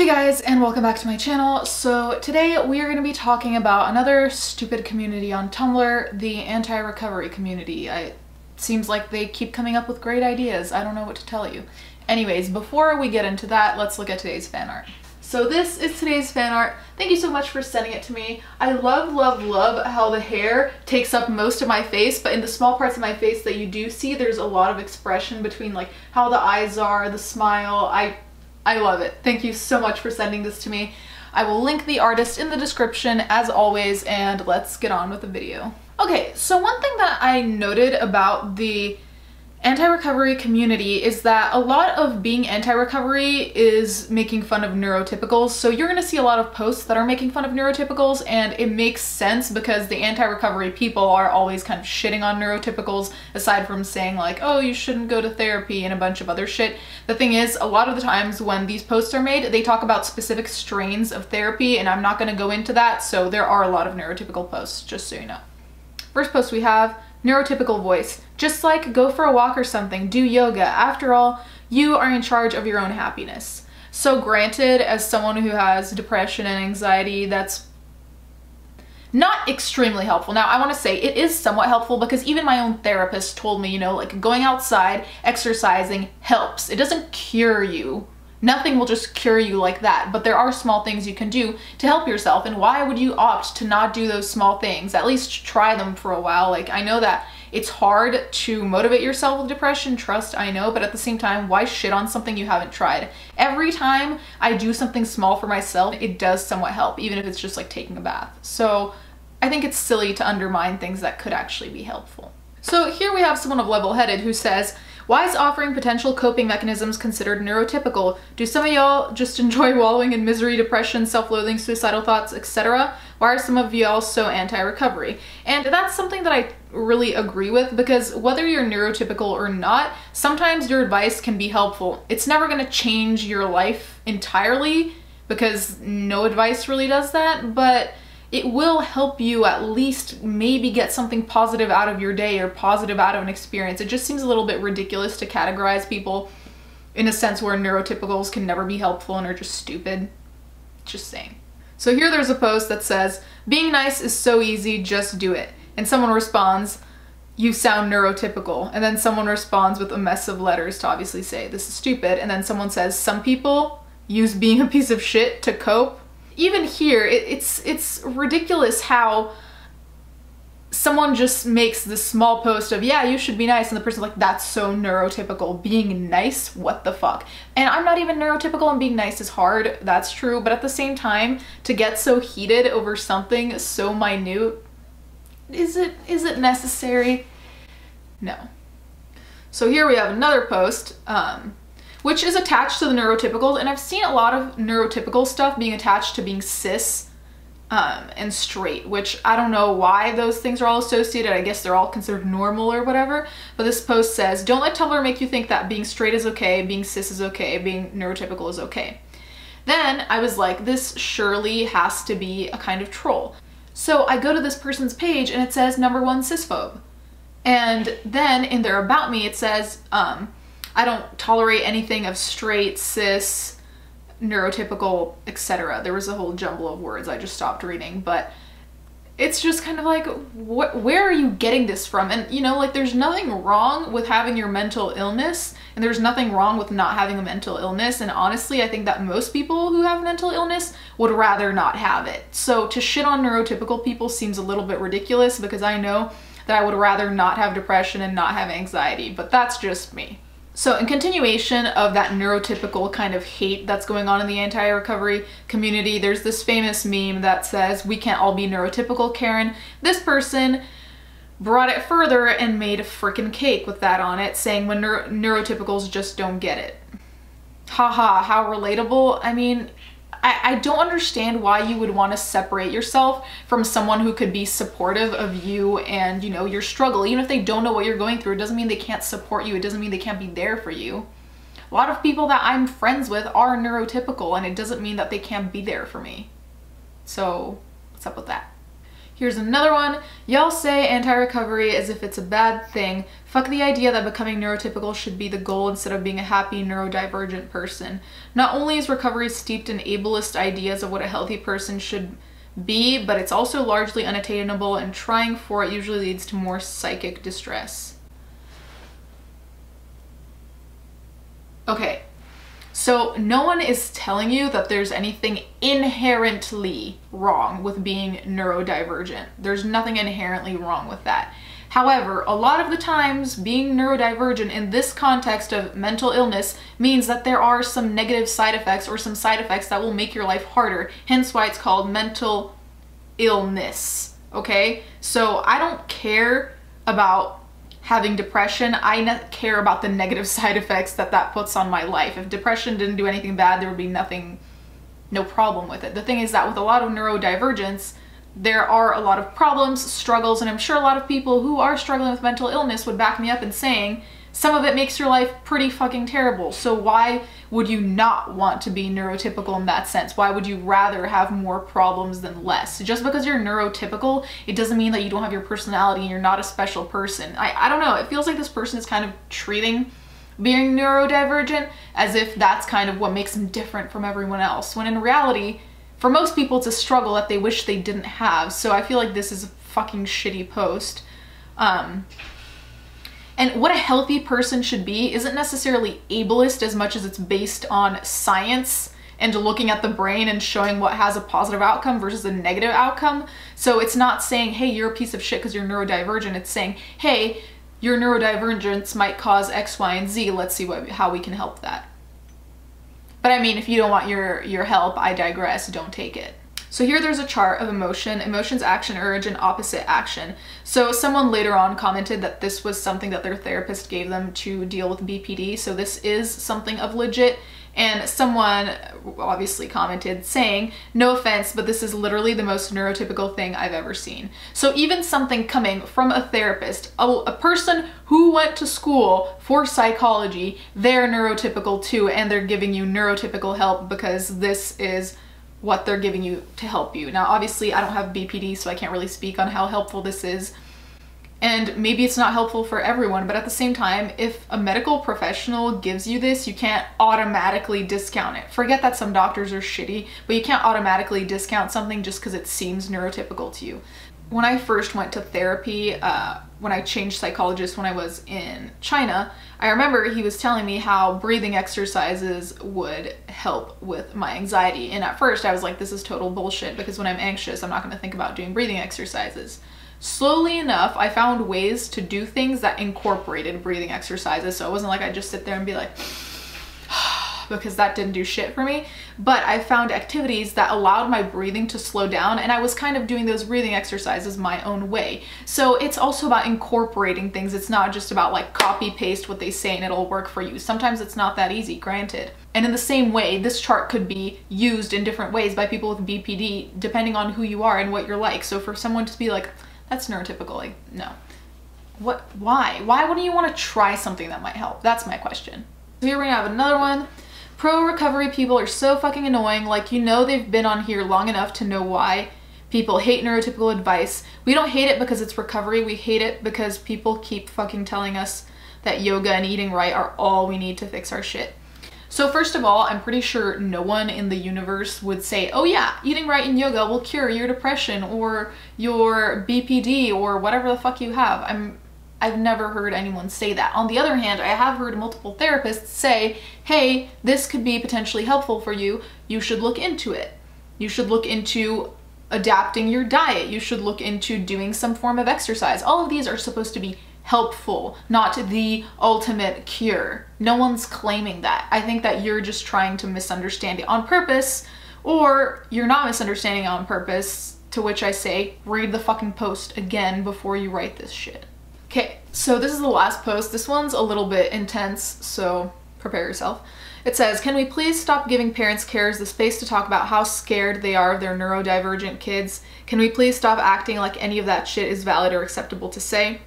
guys, and welcome back to my channel. So today we are going to be talking about another stupid community on Tumblr, the anti-recovery community. It seems like they keep coming up with great ideas. I don't know what to tell you. Anyways, before we get into that, let's look at today's fan art. So this is today's fan art. Thank you so much for sending it to me. I love, love, love how the hair takes up most of my face, but in the small parts of my face that you do see, there's a lot of expression between like how the eyes are, the smile. I love it. Thank you so much for sending this to me. I will link the artist in the description as always, and let's get on with the video. Okay, so one thing that I noted about the anti-recovery community is that a lot of being anti-recovery is making fun of neurotypicals. So you're gonna see a lot of posts that are making fun of neurotypicals, and it makes sense because the anti-recovery people are always kind of shitting on neurotypicals, aside from saying like, oh, you shouldn't go to therapy and a bunch of other shit. The thing is, a lot of the times when these posts are made, they talk about specific strains of therapy, and I'm not gonna go into that, so there are a lot of neurotypical posts, just so you know. First post we have, neurotypical voice. Just like go for a walk or something, do yoga. After all, you are in charge of your own happiness. So granted, as someone who has depression and anxiety, that's not extremely helpful. Now, I want to say it is somewhat helpful because even my own therapist told me, you know, like going outside, exercising helps. It doesn't cure you. Nothing will just cure you like that, but there are small things you can do to help yourself, and why would you opt to not do those small things? At least try them for a while. Like, I know that it's hard to motivate yourself with depression, trust, I know, but at the same time, why shit on something you haven't tried? Every time I do something small for myself, it does somewhat help, even if it's just like taking a bath. So I think it's silly to undermine things that could actually be helpful. So here we have someone of level-headed who says, why is offering potential coping mechanisms considered neurotypical? Do some of y'all just enjoy wallowing in misery, depression, self-loathing, suicidal thoughts, etc.? Why are some of y'all so anti-recovery? And that's something that I really agree with, because whether you're neurotypical or not, sometimes your advice can be helpful. It's never going to change your life entirely, because no advice really does that, but it will help you at least maybe get something positive out of your day or positive out of an experience. It just seems a little bit ridiculous to categorize people in a sense where neurotypicals can never be helpful and are just stupid. Just saying. So here there's a post that says, being nice is so easy, just do it. And someone responds, you sound neurotypical. And then someone responds with a mess of letters to obviously say, this is stupid. And then someone says, some people use being a piece of shit to cope. Even here, it's ridiculous how someone just makes this small post of, yeah, you should be nice, and the person's like, that's so neurotypical. Being nice? What the fuck? And I'm not even neurotypical, and being nice is hard, that's true, but at the same time, to get so heated over something so minute, is it necessary? No. So here we have another post, which is attached to the neurotypicals, and I've seen a lot of neurotypical stuff being attached to being cis and straight, which I don't know why those things are all associated. I guess they're all considered normal or whatever, but this post says, don't let Tumblr make you think that being straight is okay, being cis is okay, being neurotypical is okay. Then I was like, this surely has to be a kind of troll. So I go to this person's page and it says #1 cisphobe. And then in their about me it says, I don't tolerate anything of straight, cis, neurotypical, etc. There was a whole jumble of words I just stopped reading, but it's just kind of like, where are you getting this from? And you know, like, there's nothing wrong with having your mental illness, and there's nothing wrong with not having a mental illness, and honestly, I think that most people who have mental illness would rather not have it. So to shit on neurotypical people seems a little bit ridiculous, because I know that I would rather not have depression and not have anxiety, but that's just me. So in continuation of that neurotypical kind of hate that's going on in the anti-recovery community, there's this famous meme that says, we can't all be neurotypical, Karen. This person brought it further and made a frickin' cake with that on it, saying when neurotypicals just don't get it. Haha, how relatable. I mean, I don't understand why you would want to separate yourself from someone who could be supportive of you and, you know, your struggle. Even if they don't know what you're going through, it doesn't mean they can't support you. It doesn't mean they can't be there for you. A lot of people that I'm friends with are neurotypical, and it doesn't mean that they can't be there for me. So what's up with that? Here's another one. Y'all say anti-recovery as if it's a bad thing. Fuck the idea that becoming neurotypical should be the goal instead of being a happy neurodivergent person. Not only is recovery steeped in ableist ideas of what a healthy person should be, but it's also largely unattainable, and trying for it usually leads to more psychic distress. Okay. So no one is telling you that there's anything inherently wrong with being neurodivergent. There's nothing inherently wrong with that. However, a lot of the times being neurodivergent in this context of mental illness means that there are some negative side effects or some side effects that will make your life harder. Hence why it's called mental illness, okay? So I don't care about having depression. I care about the negative side effects that puts on my life. If depression didn't do anything bad, there would be no problem with it. The thing is that with a lot of neurodivergence, there are a lot of problems, struggles, and I'm sure a lot of people who are struggling with mental illness would back me up in saying some of it makes your life pretty fucking terrible. So why would you not want to be neurotypical in that sense? Why would you rather have more problems than less? Just because you're neurotypical, it doesn't mean that you don't have your personality and you're not a special person. I don't know, it feels like this person is kind of treating being neurodivergent as if that's kind of what makes them different from everyone else, when in reality, for most people, it's a struggle that they wish they didn't have. So I feel like this is a fucking shitty post. And what a healthy person should be isn't necessarily ableist as much as it's based on science and looking at the brain and showing what has a positive outcome versus a negative outcome. So it's not saying, hey, you're a piece of shit because you're neurodivergent. It's saying, hey, your neurodivergence might cause X, Y, and Z. Let's see how we can help that. But I mean, if you don't want your help, I digress, don't take it. So here there's a chart of emotions, action, urge, and opposite action. So someone later on commented that this was something that their therapist gave them to deal with BPD. So this is something of legit. And someone obviously commented saying, no offense, but this is literally the most neurotypical thing I've ever seen. So even something coming from a therapist, a person who went to school for psychology, they're neurotypical too, and they're giving you neurotypical help because this is what they're giving you to help you. Now, obviously, I don't have BPD, so I can't really speak on how helpful this is. And maybe it's not helpful for everyone, but at the same time, if a medical professional gives you this, you can't automatically discount it. Forget that some doctors are shitty, but you can't automatically discount something just because it seems neurotypical to you. When I first went to therapy, when I changed psychologists when I was in China, I remember he was telling me how breathing exercises would help with my anxiety. And at first I was like, this is total bullshit, because when I'm anxious, I'm not going to think about doing breathing exercises. Slowly enough, I found ways to do things that incorporated breathing exercises. So it wasn't like I just sit there and be like, because that didn't do shit for me. But I found activities that allowed my breathing to slow down, and I was kind of doing those breathing exercises my own way. So it's also about incorporating things. It's not just about like copy paste what they say and it'll work for you. Sometimes it's not that easy, granted. And in the same way, this chart could be used in different ways by people with BPD, depending on who you are and what you're like. So for someone to be like, that's neurotypical, like, no. What? Why? Why wouldn't you want to try something that might help? That's my question. So here we have another one. Pro-recovery people are so fucking annoying. Like, you know, they've been on here long enough to know why people hate neurotypical advice. We don't hate it because it's recovery. We hate it because people keep fucking telling us that yoga and eating right are all we need to fix our shit. So first of all, I'm pretty sure no one in the universe would say, oh yeah, eating right and yoga will cure your depression or your BPD or whatever the fuck you have. I've never heard anyone say that. On the other hand, I have heard multiple therapists say, hey, this could be potentially helpful for you. You should look into it. You should look into adapting your diet. You should look into doing some form of exercise. All of these are supposed to be helpful, not the ultimate cure. No one's claiming that. I think that you're just trying to misunderstand it on purpose, or you're not misunderstanding it on purpose, to which I say, read the fucking post again before you write this shit. Okay, so this is the last post. This one's a little bit intense, so prepare yourself. It says, can we please stop giving parents carers the space to talk about how scared they are of their neurodivergent kids? Can we please stop acting like any of that shit is valid or acceptable to say?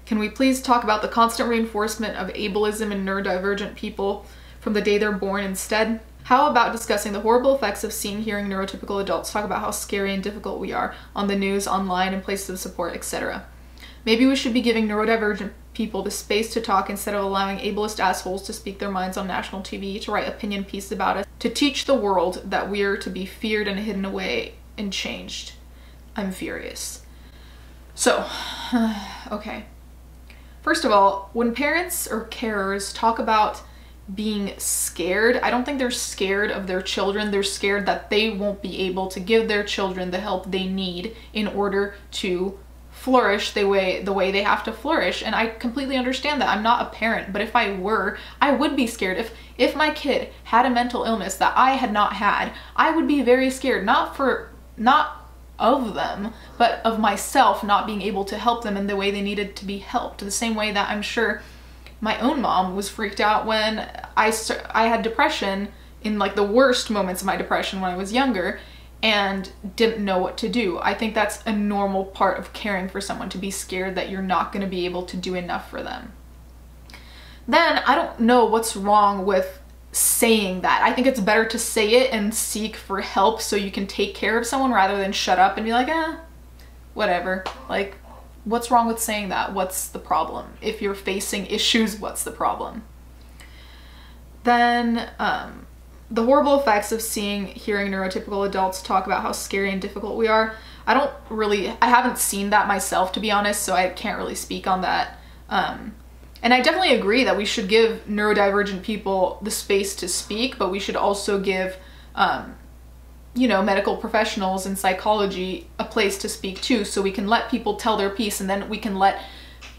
Can we please talk about the constant reinforcement of ableism in neurodivergent people from the day they're born instead? How about discussing the horrible effects of seeing, hearing neurotypical adults talk about how scary and difficult we are on the news, online, and places of support, etc. Maybe we should be giving neurodivergent people the space to talk instead of allowing ableist assholes to speak their minds on national TV, to write opinion pieces about us, to teach the world that we're to be feared and hidden away and changed. I'm furious. So, okay. First of all, when parents or carers talk about being scared, I don't think they're scared of their children. They're scared that they won't be able to give their children the help they need in order to flourish the way they have to flourish. And I completely understand that. I'm not a parent, but if I were, I would be scared. If my kid had a mental illness that I had not had, I would be very scared, not of them, but of myself not being able to help them in the way they needed to be helped. The same way that I'm sure my own mom was freaked out when I had depression, in like the worst moments of my depression when I was younger, and didn't know what to do. I think that's a normal part of caring for someone, to be scared that you're not going to be able to do enough for them. Then I don't know what's wrong with saying that. I think it's better to say it and seek for help so you can take care of someone, rather than shut up and be like, whatever. Like, what's wrong with saying that? What's the problem? If you're facing issues, what's the problem? Then, the horrible effects of seeing, hearing neurotypical adults talk about how scary and difficult we are. I haven't seen that myself, to be honest, so I can't really speak on that. And I definitely agree that we should give neurodivergent people the space to speak, but we should also give, you know, medical professionals in psychology a place to speak too, so we can let people tell their piece, and then we can let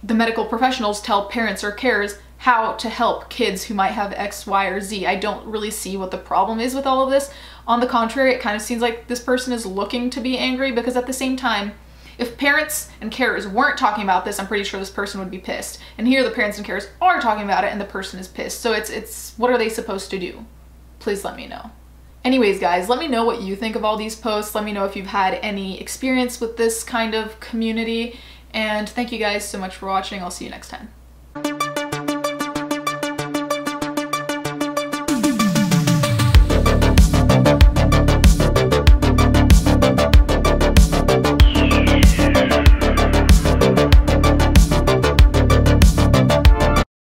the medical professionals tell parents or carers how to help kids who might have X, Y, or Z. I don't really see what the problem is with all of this. On the contrary, it kind of seems like this person is looking to be angry, because at the same time, if parents and carers weren't talking about this, I'm pretty sure this person would be pissed. And here the parents and carers are talking about it and the person is pissed. So it's what are they supposed to do? Please let me know. Anyways, guys, let me know what you think of all these posts. Let me know if you've had any experience with this kind of community. And thank you guys so much for watching. I'll see you next time.